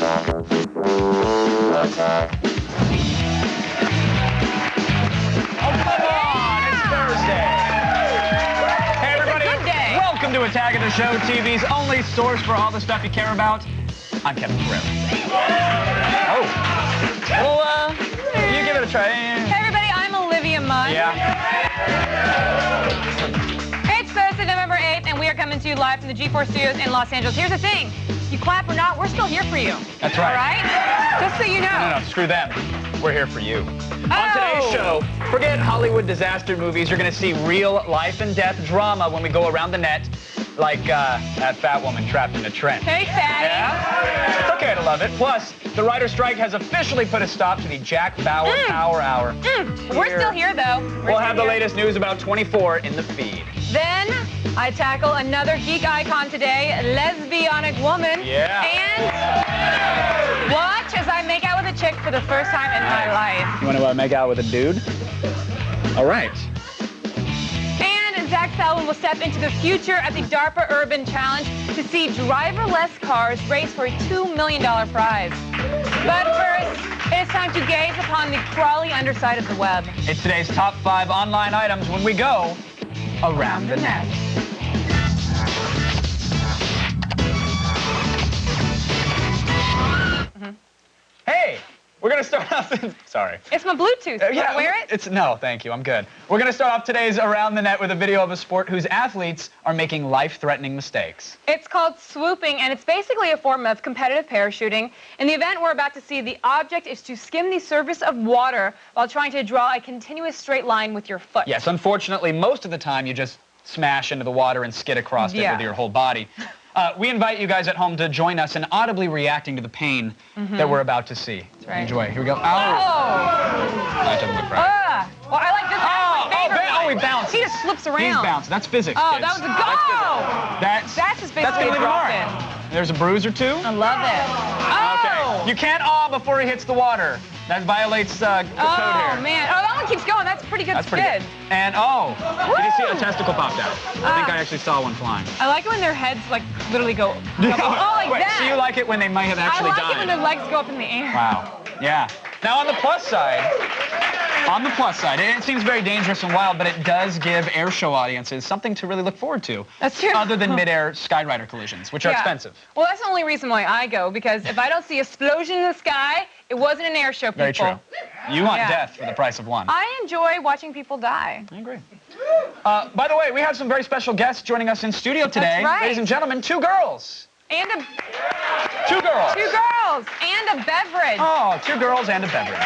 To Attack of the Show, TV's only source for all the stuff you care about. I'm Kevin Grimm. Oh. Well, you give it a try. Hey, everybody, I'm Olivia Munn. Yeah. It's Thursday, November 8th, and we are coming to you live from the G4 Studios in Los Angeles. Here's the thing. You clap or not, we're still here for you. That's right. All right? Just so you know. No, screw them. We're here for you. On today's show, forget Hollywood disaster movies. You're going to see real life and death drama when we go around the net, like that fat woman trapped in a trench. Hey, fatty. Yeah? It's okay to love it. Plus, the writer's strike has officially put a stop to the Jack Bauer Power Hour. We're still here, though. We'll have the latest news about 24 in the feed. Then I tackle another geek icon today, lesbianic woman. Yeah. And watch as I make out with a chick for the first time in my life. You want to make out with a dude? All right. And Zach Selwyn will step into the future at the DARPA Urban Challenge to see driverless cars race for a $2 million prize. But first, it's time to gaze upon the crawly underside of the web. It's today's top 5 online items when we go around the net. Hey, we're going to start off... Sorry. It's my Bluetooth. Do you want to wear it? No, thank you. I'm good. We're going to start off today's Around the Net with a video of a sport whose athletes are making life-threatening mistakes. It's called swooping, and it's basically a form of competitive parachuting. In the event we're about to see, the object is to skim the surface of water while trying to draw a continuous straight line with your foot. Yes, unfortunately, most of the time you just smash into the water and skid across it with your whole body. We invite you guys at home to join us in audibly reacting to the pain that we're about to see. That's right. Enjoy. Here we go. Ow! That doesn't look right. Well, I like this. He bounced. He just slips around. He's bounced. That's physics, Oh, kids. that was a go! That's just basically a drop-in. There's a bruise or two. I love it. Oh! Okay. You can't awe before he hits the water. That violates the code here. Oh, man. Oh, that one keeps going. That's pretty good skid. Pretty good. And, did you see a testicle popped out? I think I actually saw one flying. I like it when their heads, like, literally go like that. So you like it when they might have actually died? I like it when their legs go up in the air. Wow. Yeah. Now, on the plus side, it seems very dangerous and wild, but it does give air show audiences something to really look forward to. That's true. Other than mid-air Skyrider collisions, which are expensive. Well, that's the only reason why I go, because if I don't see an explosion in the sky, it wasn't an air show, people. Very true. You want death for the price of one. I enjoy watching people die. I agree. By the way, we have some very special guests joining us in studio today. That's right. Ladies and gentlemen, 2 girls. And a... 2 girls. 2 girls. And a beverage. Oh, 2 girls and a beverage.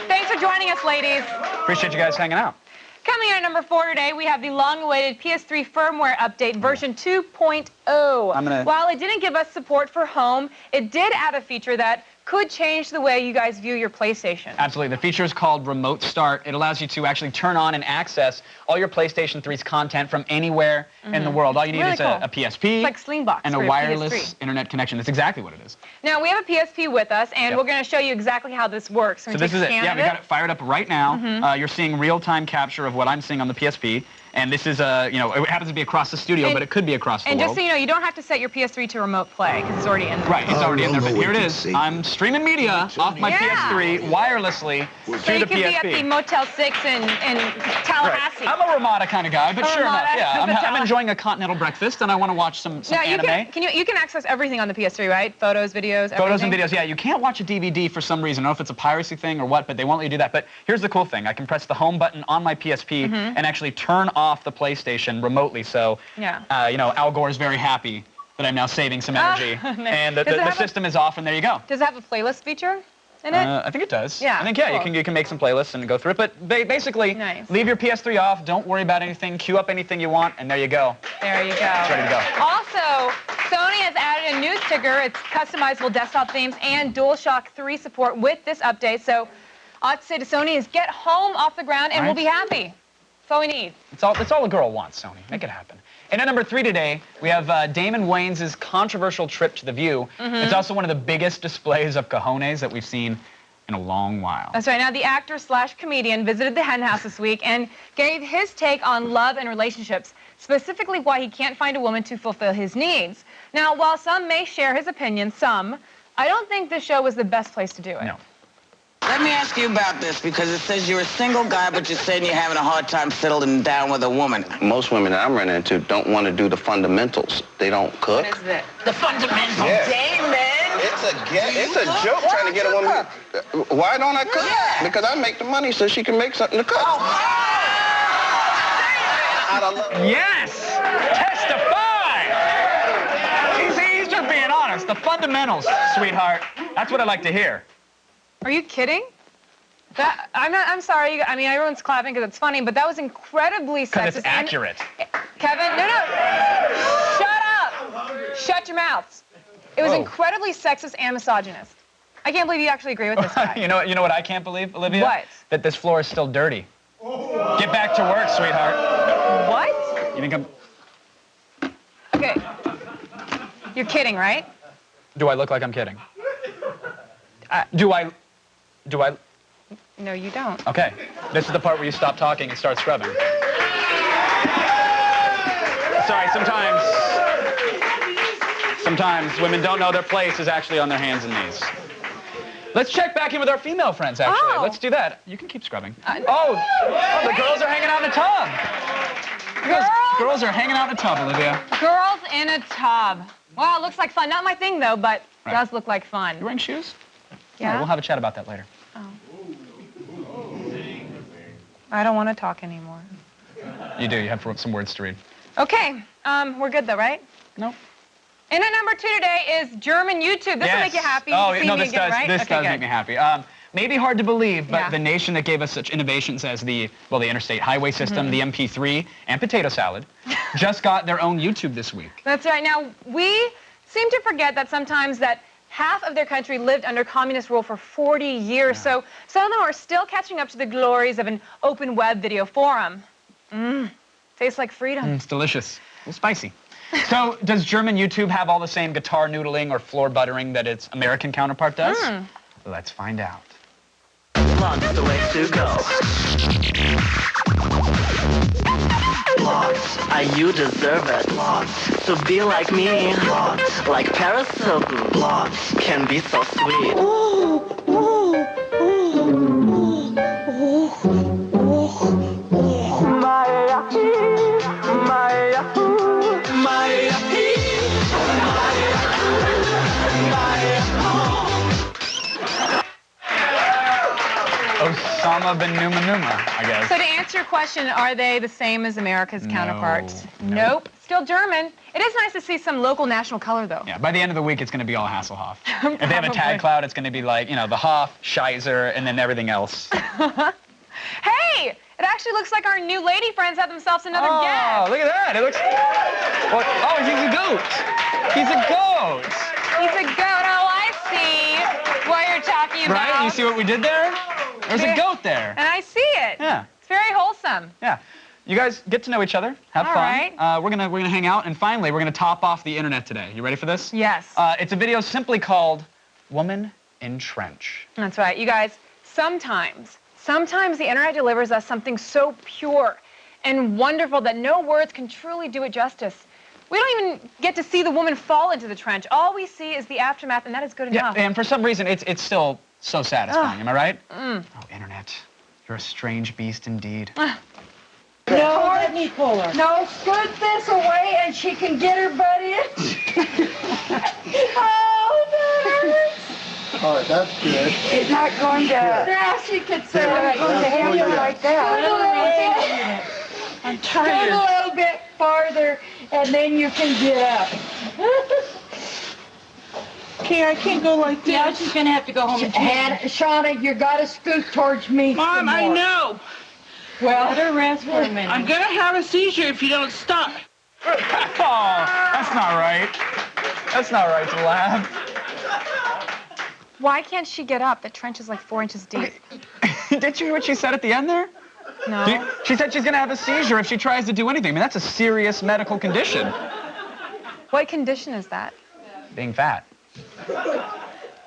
Thanks for joining us, ladies. Appreciate you guys hanging out. Coming in at number 4 today, we have the long-awaited PS3 firmware update, version 2.0. While it didn't give us support for home, it did add a feature that could change the way you guys view your PlayStation. Absolutely. The feature is called Remote Start. It allows you to actually turn on and access all your PlayStation 3's content from anywhere in the world. All you need is a PSP it's like Slingbox and a wireless internet connection. That's exactly what it is. Now, we have a PSP with us, and we're going to show you exactly how this works. So this is it. Yeah, we got it fired up right now. You're seeing real-time capture of what I'm seeing on the PSP. And this is, it happens to be across the studio, but it could be across the world. And just so you know, you don't have to set your PS3 to remote play, because it's already in there. Right, it's already in there, but here it is. I'm streaming media off my PS3 wirelessly through the PSP. So you could be at the Motel 6 in Tallahassee. Right. I'm a Ramada kind of guy, but sure enough, yeah. I'm enjoying a continental breakfast, and I want to watch some anime. You can access everything on the PS3, right? Photos, videos, everything? Photos and videos, yeah. You can't watch a DVD for some reason. I don't know if it's a piracy thing or what, but they won't let you do that. But here's the cool thing. I can press the home button on my PSP and actually turn off the PlayStation remotely. So, Al Gore's very happy that I'm now saving some energy. And the system is off, and there you go. Does it have a playlist feature in it? I think it does. Yeah. I think, you can make some playlists and go through it. But basically, leave your PS3 off. Don't worry about anything. Queue up anything you want, and there you go. There you go. It's ready to go. Also, Sony has added a new sticker. It's customizable desktop themes and DualShock 3 support with this update. So, all I have to say to Sony is get home off the ground, and we'll be happy. That's all we need. It's all a girl wants, Sony. Make it happen. And at number 3 today, we have Damon Wayans' controversial trip to The View. It's also one of the biggest displays of cojones that we've seen in a long while. That's right. Now, the actor/comedian visited the Hen House this week and gave his take on love and relationships, specifically why he can't find a woman to fulfill his needs. Now, while some may share his opinion, some I don't think this show was the best place to do it. No. Let me ask you about this, because it says you're a single guy, but you're saying you're having a hard time settling down with a woman. Most women that I'm running into don't want to do the fundamentals. They don't cook. What is it? The fundamentals. Yeah. Dang, man. It's a joke trying to get a woman. Why don't I cook? Yeah. Because I make the money so she can make something to cook. Oh, Yes! Testify! He's just being honest. The fundamentals, sweetheart. That's what I like to hear. Are you kidding? I'm sorry. I mean, everyone's clapping because it's funny, but that was incredibly sexist. Because it's accurate. Kevin, no. Shut up. Shut your mouths. It was incredibly sexist and misogynist. I can't believe you actually agree with this guy. You know what I can't believe, Olivia? What? That this floor is still dirty. Get back to work, sweetheart. What? You think I'm... Okay. You're kidding, right? Do I look like I'm kidding? Do I... No, you don't. Okay. This is the part where you stop talking and start scrubbing. Sorry, sometimes women don't know their place is actually on their hands and knees. Let's check back in with our female friends, actually. Oh. Let's do that. You can keep scrubbing. The girls are hanging out in a tub. Girls are hanging out in a tub, Olivia. Girls in a tub. Wow, it looks like fun. Not my thing, though, but it does look like fun. You wearing shoes? Yeah. All right, we'll have a chat about that later. Oh. I don't want to talk anymore. You do. You have some words to read. Okay. We're good, though, right? Nope. And at number 2 today is German YouTube. This will make you happy. Oh, to see no, me this again, does. right? This does make me happy. Maybe hard to believe, but the nation that gave us such innovations as the interstate highway system, the MP3, and potato salad, just got their own YouTube this week. That's right. Now, we seem to forget that sometimes that half of their country lived under communist rule for 40 years. Yeah. So some of them are still catching up to the glories of an open web video forum. Tastes like freedom. It's delicious. It's spicy. So does German YouTube have all the same guitar noodling or floor buttering that its American counterpart does? Let's find out. Lots the way to go. Lots, you deserve it. Lots, so be like me. Lots, like Paris Hilton. Lots, can be so sweet. Osama bin Numa, I guess. So to answer your question, are they the same as America's counterparts? Nope. Still German. It is nice to see some local national color, though. Yeah, by the end of the week, it's going to be all Hasselhoff. If they have a tag cloud, it's going to be like, the Hoff, Scheiser, and then everything else. Hey! It actually looks like our new lady friends have themselves another guest. Oh, look at that. It looks... Oh, he's a goat. He's a goat. He's a goat. Oh, I see what you're talking about. Right? You see what we did there? There's a goat there. And I see it. Yeah. It's very wholesome. Yeah. You guys get to know each other. Have fun. Right. We're gonna hang out, and finally, we're gonna top off the internet today. You ready for this? Yes. It's a video simply called "Woman in Trench." That's right. You guys, sometimes the internet delivers us something so pure and wonderful that no words can truly do it justice. We don't even get to see the woman fall into the trench. All we see is the aftermath, and that is good enough. Yeah, and for some reason, it's still so satisfying. Am I right? Oh, internet, you're a strange beast indeed. No, no, scoot this away and she can get her butt in. Oh, that hurts. All right, that's good. It's not going to... Now she could say it going to help you like that. I'm Scoot a little bit farther and then you can get up. Okay, I can't go like this. Now she's going to have to go home and Shauna, you got to scoot towards me. Mom, I know. Well, let her rest for a minute. I'm going to have a seizure if you don't stop. Oh, that's not right. That's not right to laugh. Why can't she get up? The trench is like 4 inches deep. Did you hear what she said at the end there? No. She said she's going to have a seizure if she tries to do anything. I mean, that's a serious medical condition. What condition is that? Being fat.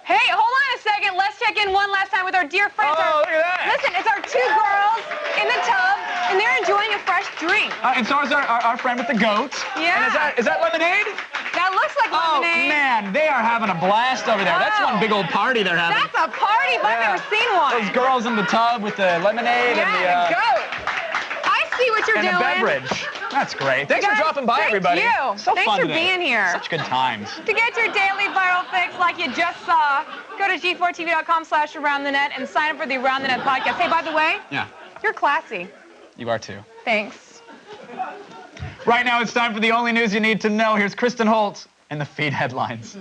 Hey, hold on a second. Let's check in one last time with our dear friends. Oh, look at that. Listen, it's our 2 girls in the tub, and they're enjoying a fresh drink. And so is our friend with the goat. Yeah. And is that lemonade? That looks like lemonade. Man, they are having a blast over there. That's one big old party they're having. That's a party, but I've never seen one. Those girls in the tub with the lemonade and the goat. I see what you're doing. the beverage. That's great. Thanks for dropping by, everybody. Thank you. So Thanks fun for today. being here. Such good times. To get your daily viral fix like you just saw, go to g4tv.com/aroundthenet and sign up for the Around the Net podcast. Hey, by the way, you're classy. You are too. Thanks. Right now, it's time for the only news you need to know. Here's Kristen Holt and the feed headlines.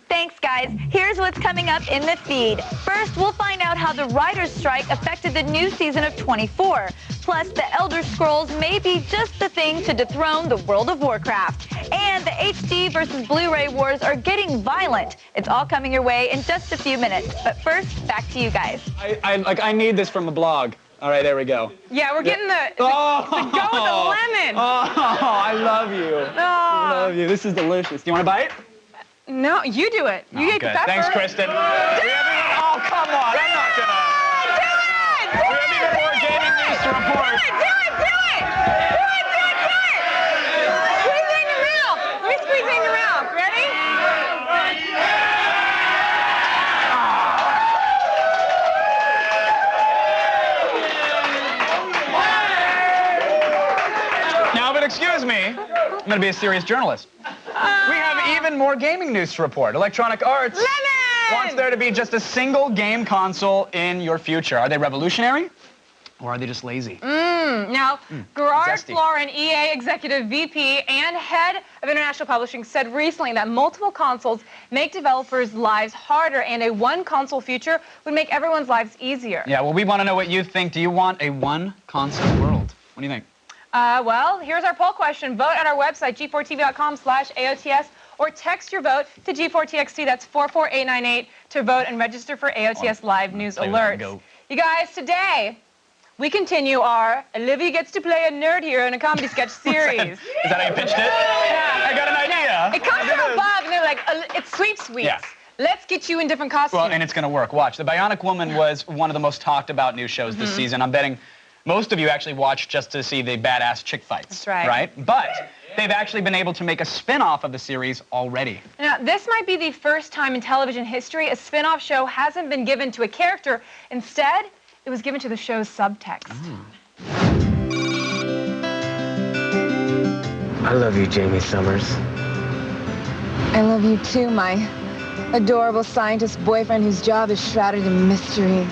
Thanks, guys. Here's what's coming up in the feed. First, we'll find out how the writer's strike affected the new season of 24. Plus, the Elder Scrolls may be just the thing to dethrone the World of Warcraft. And the HD versus Blu-ray wars are getting violent. It's all coming your way in just a few minutes. But first, back to you guys. I need this from a blog. All right, there we go. Yeah, we're getting the go with the lemon. Oh, I love you. I love you. This is delicious. Do you want to bite? No, you do it. You get the pepper. Thanks, Kristen. Oh, come on. I'm not going to. Do it! We have even more gaming news to report. Do it! Squeeze it in your mouth. Let me squeeze it in your mouth. Ready? Now, but excuse me. I'm going to be a serious journalist. We have even more gaming news to report. Electronic Arts wants there to be just a single game console in your future. Are they revolutionary? Or are they just lazy? Now, Gerard Florin, EA Executive VP and Head of International Publishing, said recently that multiple consoles make developers' lives harder, and a one-console future would make everyone's lives easier. Yeah, well, we want to know what you think. Do you want a one-console world? What do you think? Well, here's our poll question. Vote at our website, g4tv.com/AOTS, or text your vote to G4TXT. That's 44898 to vote and register for AOTS Live News Alerts. You guys, today, we continue our Olivia Gets to Play a Nerd Hero in a Comedy Sketch series. Is that how you pitched it? Yeah. I got an idea. It comes from above, and they're like, it's sweet sweets. Yeah. Let's get you in different costumes. Well, and it's going to work. Watch. The Bionic Woman was one of the most talked about news shows this season. I'm betting most of you actually watched just to see the badass chick fights. That's right. Right? But they've actually been able to make a spin-off of the series already. Now, this might be the first time in television history a spin-off show hasn't been given to a character. Instead, it was given to the show's subtext. I love you, Jamie Summers. I love you too, my adorable scientist boyfriend whose job is shrouded in mystery.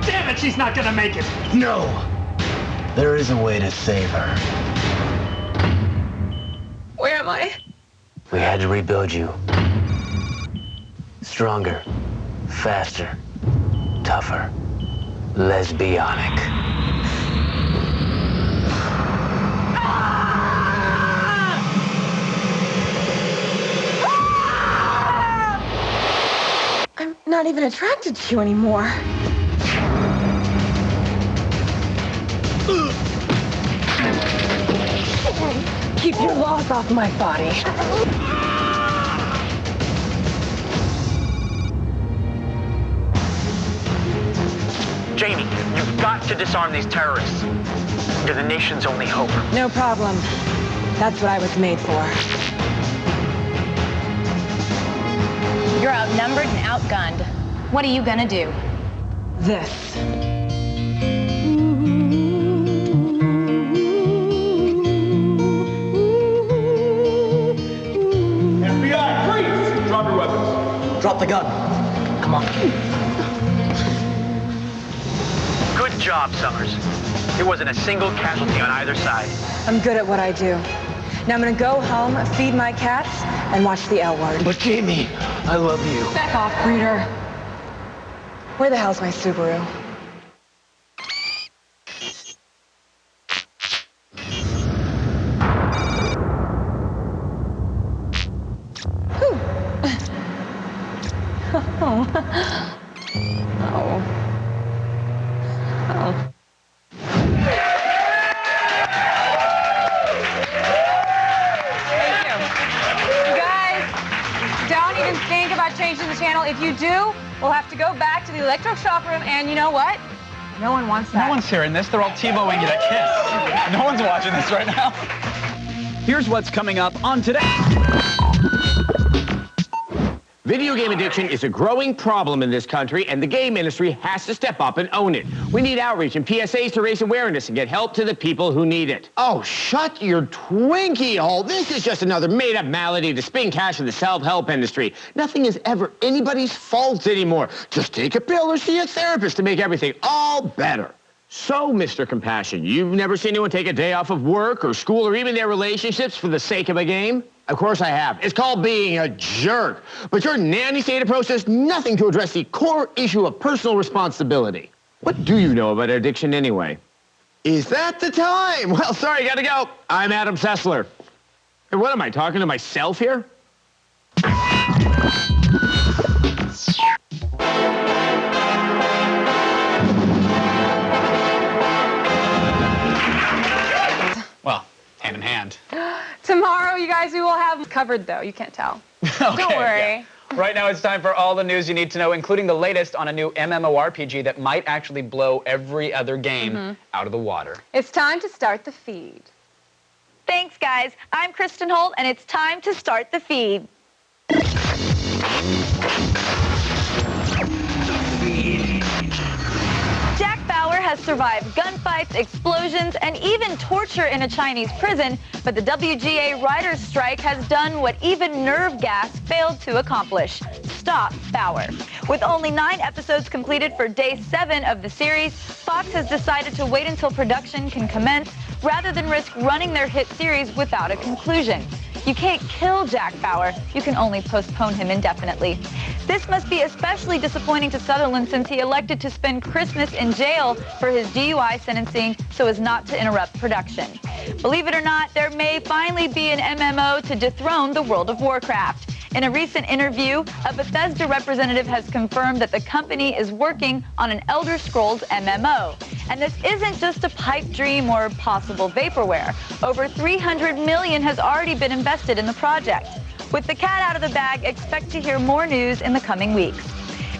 Damn it, she's not gonna make it. No. There is a way to save her. Where am I? We had to rebuild you. Stronger, faster, tougher, lesbionic. I'm not even attracted to you anymore. Keep your laws off my body. Jamie, you've got to disarm these terrorists. You're the nation's only hope. No problem. That's what I was made for. You're outnumbered and outgunned. What are you gonna do? This. FBI, freeze! Drop your weapons. Drop the gun. Come on. Good job, Summers. There wasn't a single casualty on either side. I'm good at what I do. Now I'm gonna go home, feed my cats, and watch the L Word. But Jamie, I love you. Back off, breeder. Where the hell's my Subaru? If you do, we'll have to go back to the electric shop room, and you know what? No one wants that. No one's hearing this. They're all TiVoing it at KISS. No one's watching this right now. Here's what's coming up on today. Video game addiction is a growing problem in this country, and the game industry has to step up and own it. We need outreach and PSAs to raise awareness and get help to the people who need it. Oh, shut your Twinkie hole. This is just another made-up malady to spin cash in the self-help industry. Nothing is ever anybody's fault anymore. Just take a pill or see a therapist to make everything all better. So, Mr. Compassion, you've never seen anyone take a day off of work or school or even their relationships for the sake of a game? Of course I have. It's called being a jerk. But your nanny-state approach does nothing to address the core issue of personal responsibility. What do you know about addiction anyway? Is that the time? Well, sorry, gotta go. I'm Adam Sessler. And what am I, talking to myself here? Well, hand in hand. Tomorrow, you guys, we will have covered, though. You can't tell. Okay, Don't worry. Yeah. Right now, it's time for all the news you need to know, including the latest on a new MMORPG that might actually blow every other game out of the water. It's time to start the feed. Thanks, guys. I'm Kristen Holt, and it's time to start the feed. Jack Bauer has survived gunfights, explosions, and even torture in a Chinese prison, but the WGA writers' strike has done what even nerve gas failed to accomplish: stop Bauer. With only 9 episodes completed for day 7 of the series, Fox has decided to wait until production can commence rather than risk running their hit series without a conclusion. You can't kill Jack Bauer. You can only postpone him indefinitely. This must be especially disappointing to Sutherland since he elected to spend Christmas in jail for his DUI sentencing so as not to interrupt production. Believe it or not, there may finally be an MMO to dethrone the World of Warcraft. In a recent interview, a Bethesda representative has confirmed that the company is working on an Elder Scrolls MMO. And this isn't just a pipe dream or possible vaporware. Over $300 million has already been invested in the project. With the cat out of the bag, expect to hear more news in the coming weeks.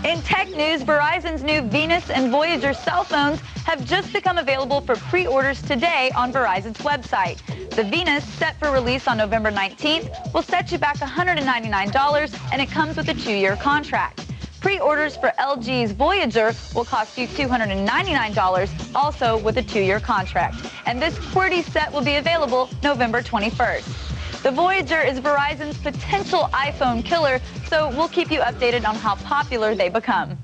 In tech news, Verizon's new Venus and Voyager cell phones have just become available for pre-orders today on Verizon's website. The Venus, set for release on November 19th, will set you back $199, and it comes with a 2-year contract. Pre-orders for LG's Voyager will cost you $299, also with a 2-year contract. And this QWERTY set will be available November 21st. The Voyager is Verizon's potential iPhone killer, so we'll keep you updated on how popular they become.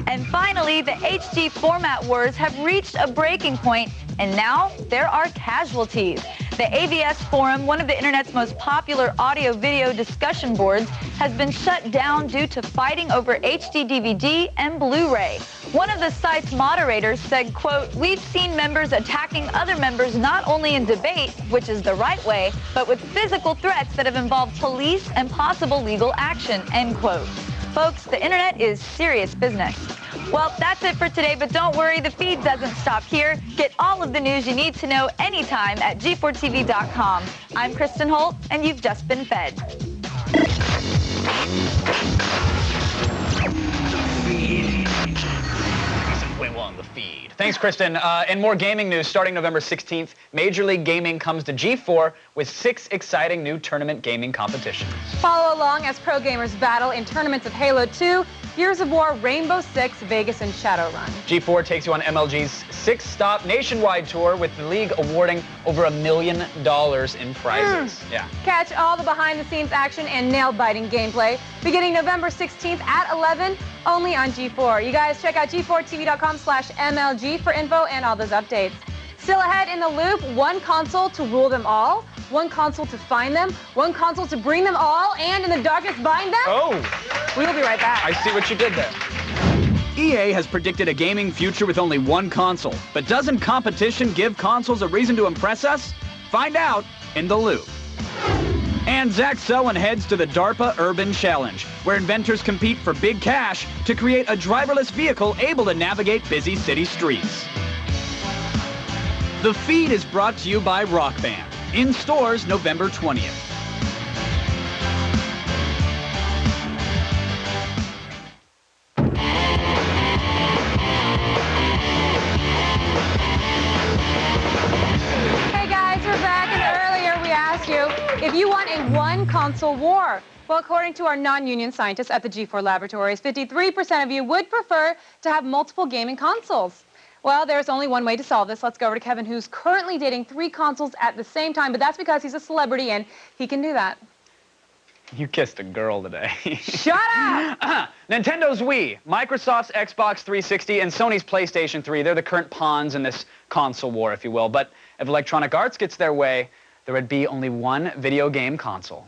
And finally, the HD format wars have reached a breaking point, and now there are casualties. The AVS Forum, one of the internet's most popular audio-video discussion boards, has been shut down due to fighting over HD DVD and Blu-ray. One of the site's moderators said, quote, "We've seen members attacking other members not only in debate, which is the right way, but with physical threats that have involved police and possible legal action," end quote. Folks, the internet is serious business. Well, that's it for today, but don't worry, the feed doesn't stop here. Get all of the news you need to know anytime at G4TV.com. I'm Kristen Holt, and you've just been fed. We won the feed. Thanks, Kristen. And more gaming news starting November 16th. Major League Gaming comes to G4 with 6 exciting new tournament gaming competitions. Follow along as pro gamers battle in tournaments of Halo 2, Gears of War, Rainbow Six, Vegas, and Shadowrun. G4 takes you on MLG's 6-stop nationwide tour, with the league awarding over $1 million in prizes. Yeah. Catch all the behind-the-scenes action and nail-biting gameplay beginning November 16th at 11, only on G4. You guys check out G4TV.com/MLG for info and all those updates. Still ahead in the loop, one console to rule them all, one console to find them, one console to bring them all, and in the darkness bind them. Oh! We'll be right back. I see what you did there. EA has predicted a gaming future with only one console, but doesn't competition give consoles a reason to impress us? Find out in the loop. And Zach Selwyn heads to the DARPA Urban Challenge, where inventors compete for big cash to create a driverless vehicle able to navigate busy city streets. The feed is brought to you by Rock Band, in stores November 20th. if you want a one-console war. Well, according to our non-union scientists at the G4 Laboratories, 53% of you would prefer to have multiple gaming consoles. Well, there's only one way to solve this. Let's go over to Kevin, who's currently dating 3 consoles at the same time, but that's because he's a celebrity and he can do that. You kissed a girl today. Shut up! Nintendo's Wii, Microsoft's Xbox 360, and Sony's PlayStation 3, they're the current pawns in this console war, if you will. But if Electronic Arts gets their way, there would be only one video game console.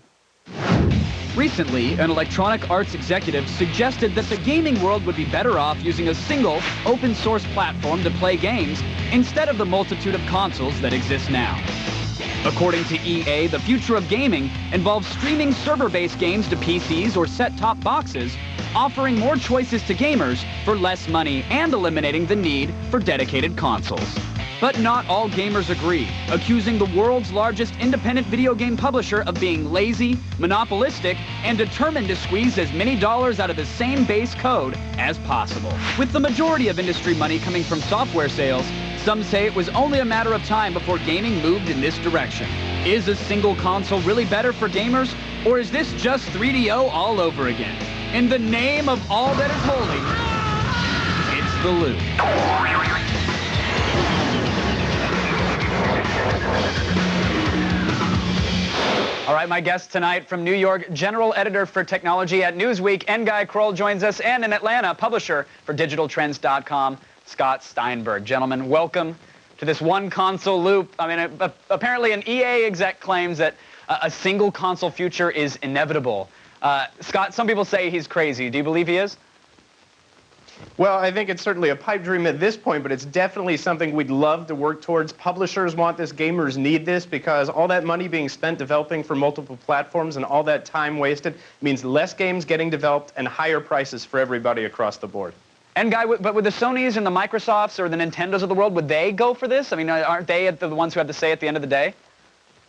Recently, an Electronic Arts executive suggested that the gaming world would be better off using a single, open-source platform to play games instead of the multitude of consoles that exist now. According to EA, the future of gaming involves streaming server-based games to PCs or set-top boxes, offering more choices to gamers for less money and eliminating the need for dedicated consoles. But not all gamers agree, accusing the world's largest independent video game publisher of being lazy, monopolistic, and determined to squeeze as many dollars out of the same base code as possible. With the majority of industry money coming from software sales, some say it was only a matter of time before gaming moved in this direction. Is a single console really better for gamers, or is this just 3DO all over again? In the name of all that is holy, it's the Loop. All right, my guest tonight from New York, general editor for technology at Newsweek, Guy Kroll joins us, and in Atlanta, publisher for digitaltrends.com, Scott Steinberg. Gentlemen, welcome to this one console loop. I mean, apparently an EA exec claims that a single console future is inevitable. Scott, some people say he's crazy. Do you believe he is? Well, I think it's certainly a pipe dream at this point, but it's definitely something we'd love to work towards. Publishers want this, gamers need this, because all that money being spent developing for multiple platforms and all that time wasted means less games getting developed and higher prices for everybody across the board. And Guy, but would the Sonys and the Microsofts or the Nintendos of the world, would they go for this? I mean, aren't they the ones who have to say at the end of the day?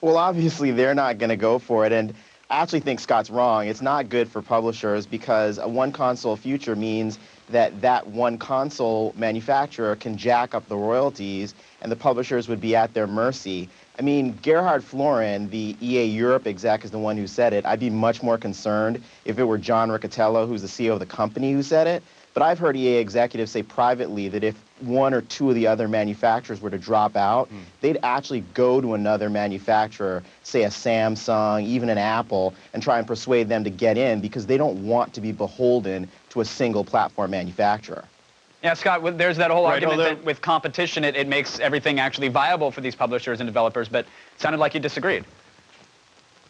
Well, obviously they're not going to go for it, and I actually think Scott's wrong. It's not good for publishers because a one-console future means that one console manufacturer can jack up the royalties and the publishers would be at their mercy. I mean, Gerhard Florin, the EA Europe exec, is the one who said it. I'd be much more concerned if it were John Riccitiello, who's the CEO of the company, who said it. But I've heard EA executives say privately that if 1 or 2 of the other manufacturers were to drop out, they'd actually go to another manufacturer, say a Samsung, even an Apple, and try and persuade them to get in because they don't want to be beholden to a single platform manufacturer. Yeah, Scott, there's that whole argument that with competition, it makes everything actually viable for these publishers and developers, but it sounded like you disagreed.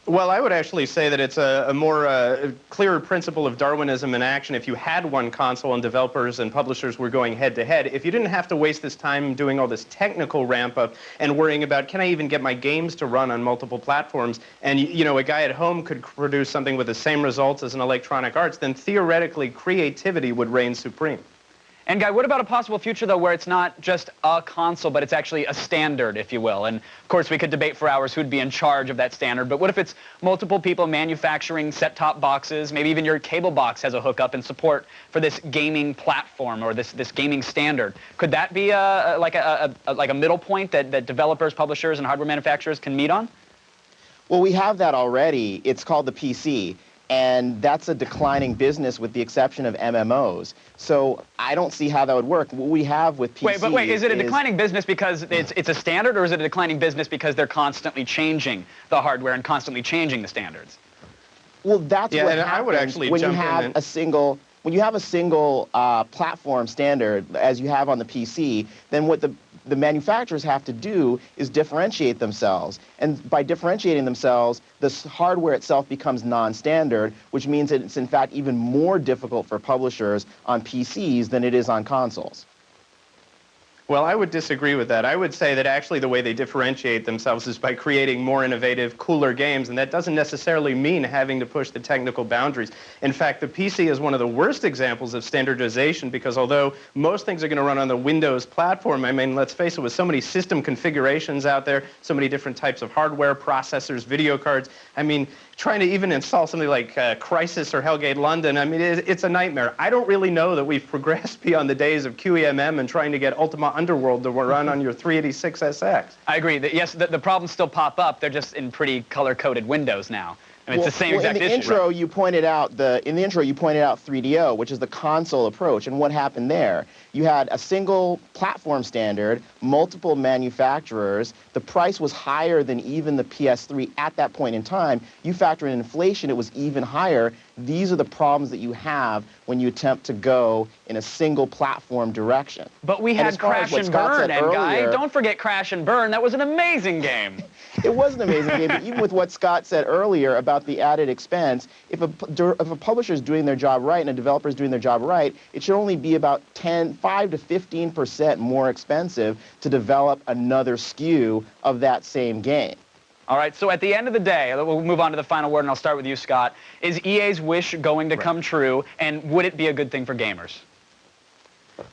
Well, I would actually say that it's a more clearer principle of Darwinism in action if you had one console and developers and publishers were going head-to-head. If you didn't have to waste this time doing all this technical ramp-up and worrying about, can I even get my games to run on multiple platforms, and you know, a guy at home could produce something with the same results as an Electronic Arts, then theoretically creativity would reign supreme. And Guy, what about a possible future, though, where it's not just a console, but it's actually a standard, if you will? And, of course, we could debate for hours who'd be in charge of that standard, but what if it's multiple people manufacturing set-top boxes, maybe even your cable box has a hookup and support for this gaming platform or this gaming standard? Could that be like a middle point that developers, publishers, and hardware manufacturers can meet on? Well, we have that already. It's called the PC. And that's a declining business with the exception of MMOs. So I don't see how that would work. What we have with PC Wait, is it a declining business because it's a standard, or is it a declining business because they're constantly changing the hardware and constantly changing the standards? Well, that's what happens I would actually when you have a single platform standard, as you have on the PC, then what the manufacturers have to do is differentiate themselves. And by differentiating themselves, the hardware itself becomes non-standard, which means that it's in fact even more difficult for publishers on PCs than it is on consoles. Well, I would disagree with that. I would say that actually the way they differentiate themselves is by creating more innovative, cooler games, and that doesn't necessarily mean having to push the technical boundaries. In fact, the PC is one of the worst examples of standardization because although most things are going to run on the Windows platform, I mean, let's face it, with so many system configurations out there, so many different types of hardware, processors, video cards, I mean, trying to even install something like Crysis or Hellgate London, I mean, it's a nightmare. I don't really know that we've progressed beyond the days of QEMM and trying to get Ultima underworld to run on your 386SX. I agree. Yes, the problems still pop up. They're just in pretty color-coded windows now. I mean, it's the same exact issue. In the intro, you pointed out 3DO, which is the console approach. And what happened there? You had a single platform standard, multiple manufacturers. The price was higher than even the PS3 at that point in time. You factor in inflation, it was even higher. These are the problems that you have when you attempt to go in a single platform direction. But we had Crash and Burn, Guy. Don't forget Crash and Burn. That was an amazing game. It was an amazing game, but even with what Scott said earlier about the added expense, if a publisher is doing their job right and a developer is doing their job right, it should only be about 5 to 15% more expensive to develop another SKU of that same game. All right, so at the end of the day, we'll move on to the final word, and I'll start with you, Scott. Is EA's wish going to come true, and would it be a good thing for gamers?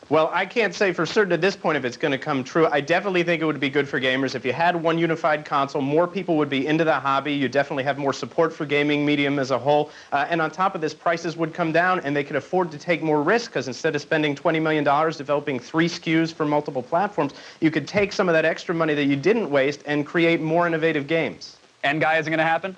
Well, I can't say for certain at this point if it's going to come true. I definitely think it would be good for gamers. If you had one unified console, more people would be into the hobby. You definitely have more support for gaming medium as a whole. And on top of this, prices would come down, and they could afford to take more risk, because instead of spending $20 million developing 3 SKUs for multiple platforms, you could take some of that extra money that you didn't waste and create more innovative games. And, Guy, is it going to happen?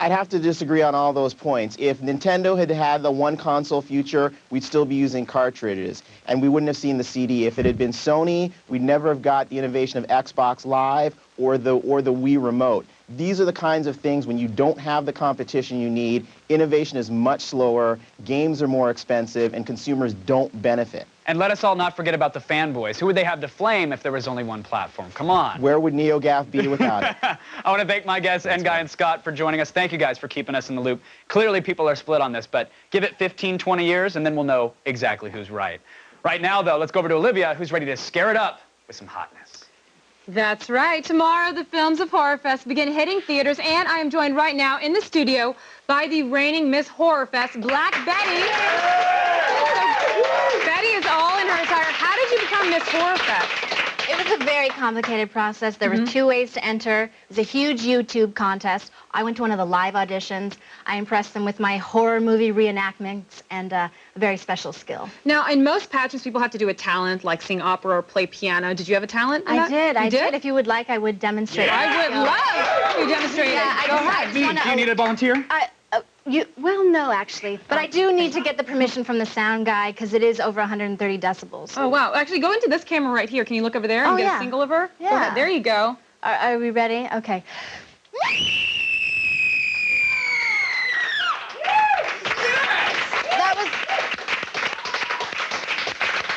I'd have to disagree on all those points. If Nintendo had had the one console future, we'd still be using cartridges, and we wouldn't have seen the CD. If it had been Sony, we'd never have got the innovation of Xbox Live or the Wii Remote. These are the kinds of things when you don't have the competition you need, innovation is much slower, games are more expensive, and consumers don't benefit. And let us all not forget about the fanboys. Who would they have to flame if there was only one platform? Come on. Where would NeoGAF be without it? I want to thank my guests, Guy and Scott, for joining us. Thank you guys for keeping us in the loop. Clearly people are split on this, but give it 15, 20 years, and then we'll know exactly who's right. Right now, though, let's go over to Olivia, who's ready to scare it up with some hotness. That's right. Tomorrow, the films of Horror Fest begin hitting theaters, and I am joined right now in the studio by the reigning Miss Horror Fest, Black Betty. So, Betty is all in her attire. How did you become Miss Horror Fest? It was a very complicated process. There were 2 ways to enter. It was a huge YouTube contest. I went to one of the live auditions. I impressed them with my horror movie reenactments and a very special skill. Now, in most pageants, people have to do a talent, like sing opera or play piano. Did you have a talent? I did. If you would like, I would demonstrate. Yeah. I would love to demonstrate it. Yeah, Go ahead. Do you need a volunteer? Well, no, actually. But I do need to get the permission from the sound guy, because it is over 130 decibels. Oh, wow. Actually, go into this camera right here. Can you look over there and get a single of her? Yeah. Go ahead. There you go. Are we ready? Okay.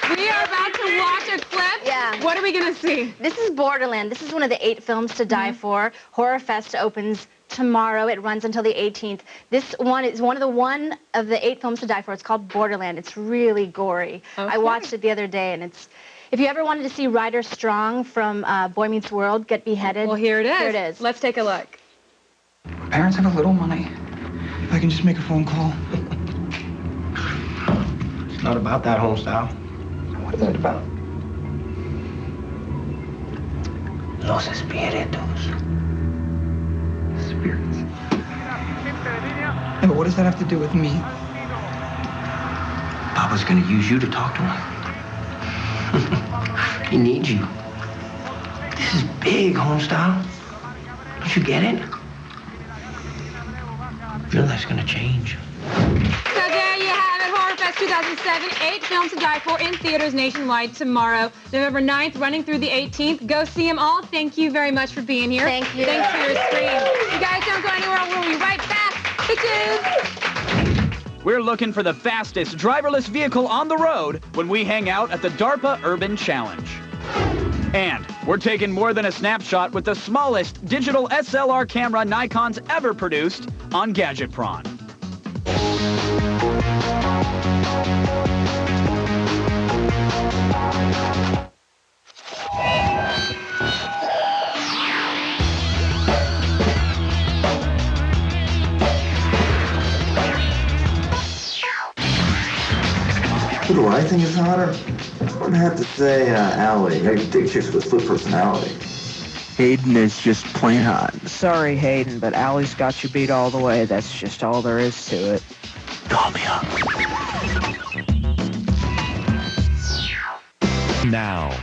We are about to watch a clip. Yeah. What are we going to see? This is Borderland. This is one of the 8 films to die for. Horror Fest opens tomorrow. It runs until the 18th. This one is one of the 8 films to die for. It's called Borderland. It's really gory. Okay. I watched it the other day, and it's... If you ever wanted to see Ryder Strong from Boy Meets World get beheaded... Well, here it is. Here it is. Let's take a look. Parents have a little money. If I can just make a phone call. It's not about that, homestyle. What is it about? Los espíritus. Spirits. Yeah, but what does that have to do with me? Papa's gonna use you to talk to him. He needs you. This is big, homestyle. Don't you get it? Your life's gonna change. So there you have it, Horror Fest 2007, 8 films to die for in theaters nationwide tomorrow, November 9th, running through the 18th. Go see them all. Thank you very much for being here. Thank you. Thanks for your stream. You guys don't go anywhere. We'll be right back. Bitches! We're looking for the fastest driverless vehicle on the road when we hang out at the DARPA Urban Challenge. And we're taking more than a snapshot with the smallest digital SLR camera Nikon's ever produced on Gadgetron. Who do I think is hotter? I'm gonna have to say Allie. I dig chicks with split personality. Hayden is just plain hot. Sorry, Hayden, but Allie's got you beat all the way. That's just all there is to it. Call me up. Now,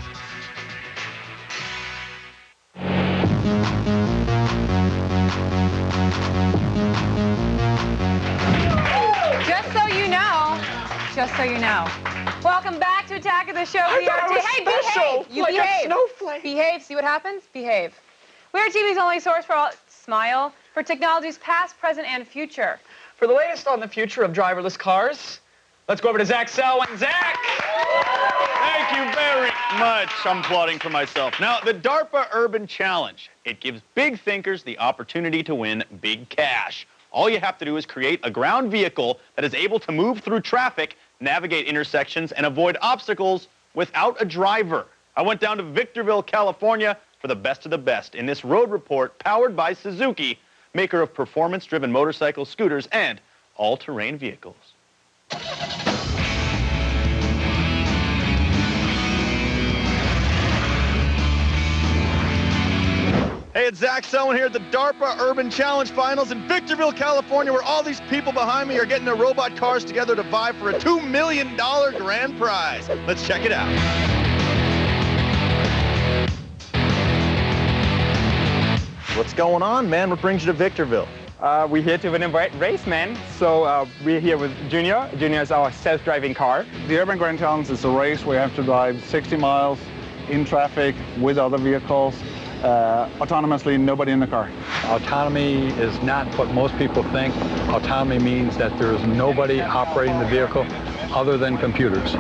Just so you know. Welcome back to Attack of the Show. Hey, behave. You like behave. A snowflake. Behave. See what happens? Behave. We are TV's only source for Smile for technology's past, present, and future. For the latest on the future of driverless cars, let's go over to Zach Selwyn. Zach! Thank you very much. I'm applauding for myself. Now, the DARPA Urban Challenge. It gives big thinkers the opportunity to win big cash. All you have to do is create a ground vehicle that is able to move through traffic, navigate intersections, and avoid obstacles without a driver. I went down to Victorville, California for the best of the best in this road report powered by Suzuki, maker of performance-driven motorcycles, scooters, and all-terrain vehicles. Hey, it's Zach Selwyn here at the DARPA Urban Challenge Finals in Victorville, California, where all these people behind me are getting their robot cars together to vie for a $2 million grand prize. Let's check it out. What's going on, man? What brings you to Victorville? We're here to win a race, man. So we're here with Junior. Junior is our self-driving car. The Urban Grand Challenge is a race where you have to drive 60 miles in traffic with other vehicles. Autonomously, nobody in the car. Autonomy is not what most people think. Autonomy means that there is nobody operating the vehicle other than computers.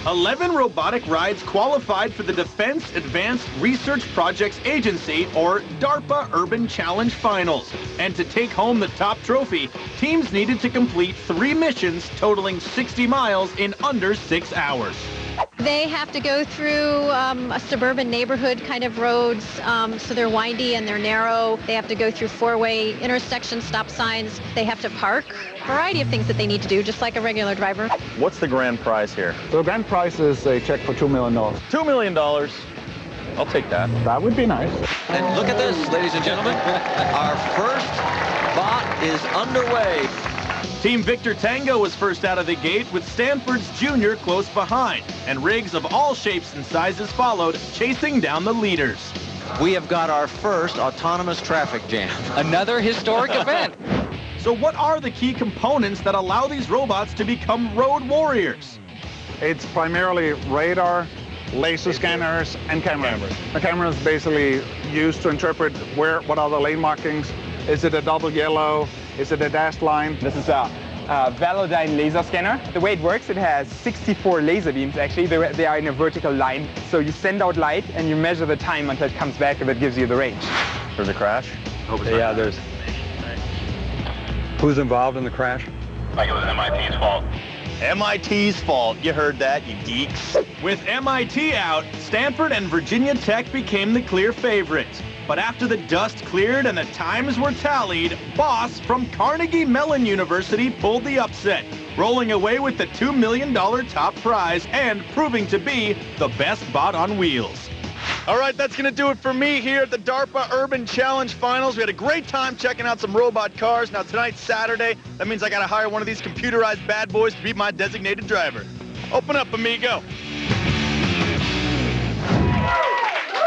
11 robotic rides qualified for the Defense Advanced Research Projects Agency, or DARPA Urban Challenge Finals. And to take home the top trophy, teams needed to complete 3 missions totaling 60 miles in under 6 hours. They have to go through a suburban neighborhood kind of roads, so they're windy and they're narrow. They have to go through 4-way intersections, stop signs. They have to park. A variety of things that they need to do, just like a regular driver. What's the grand prize here? The grand prize is a check for $2 million. $2 million. I'll take that. That would be nice. And look at this, ladies and gentlemen. Our first bot is underway. Team Victor Tango was first out of the gate, with Stanford's Junior close behind, and rigs of all shapes and sizes followed, chasing down the leaders. We have got our first autonomous traffic jam. Another historic event. So what are the key components that allow these robots to become road warriors? It's primarily radar, laser scanners, and cameras. The camera is basically used to interpret what are the lane markings. Is it a double yellow? Is it a dashed line? This is a Velodyne laser scanner. The way it works, it has 64 laser beams, actually. They are in a vertical line. So you send out light and you measure the time until it comes back, and that gives you the range. There's a crash? Yeah, there's... Who's involved in the crash? Like it was MIT's fault. MIT's fault. You heard that, you geeks. With MIT out, Stanford and Virginia Tech became the clear favorites. But after the dust cleared and the times were tallied, Boss from Carnegie Mellon University pulled the upset, rolling away with the $2 million top prize and proving to be the best bot on wheels. All right, that's going to do it for me here at the DARPA Urban Challenge Finals. We had a great time checking out some robot cars. Now, tonight's Saturday. That means I got to hire one of these computerized bad boys to be my designated driver. Open up, amigo.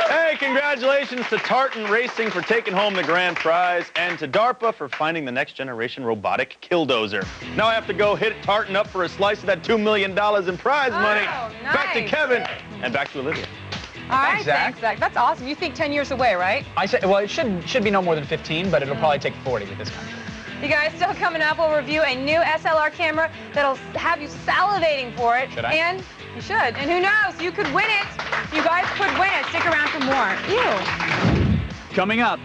Hey, congratulations to Tartan Racing for taking home the grand prize, and to DARPA for finding the next generation robotic killdozer. Now I have to go hit Tartan up for a slice of that $2 million in prize money. Nice. Back to Kevin, and back to Olivia. All right, thanks, Zach. That's awesome. You think 10 years away, right? I said, well, it should be no more than 15, but it'll probably take 40 with this country. You guys, still coming up, we'll review a new SLR camera that'll have you salivating for it. Should I? And you should. And who knows, you could win it. You guys could win it. Stick around for more. Ew. Coming up,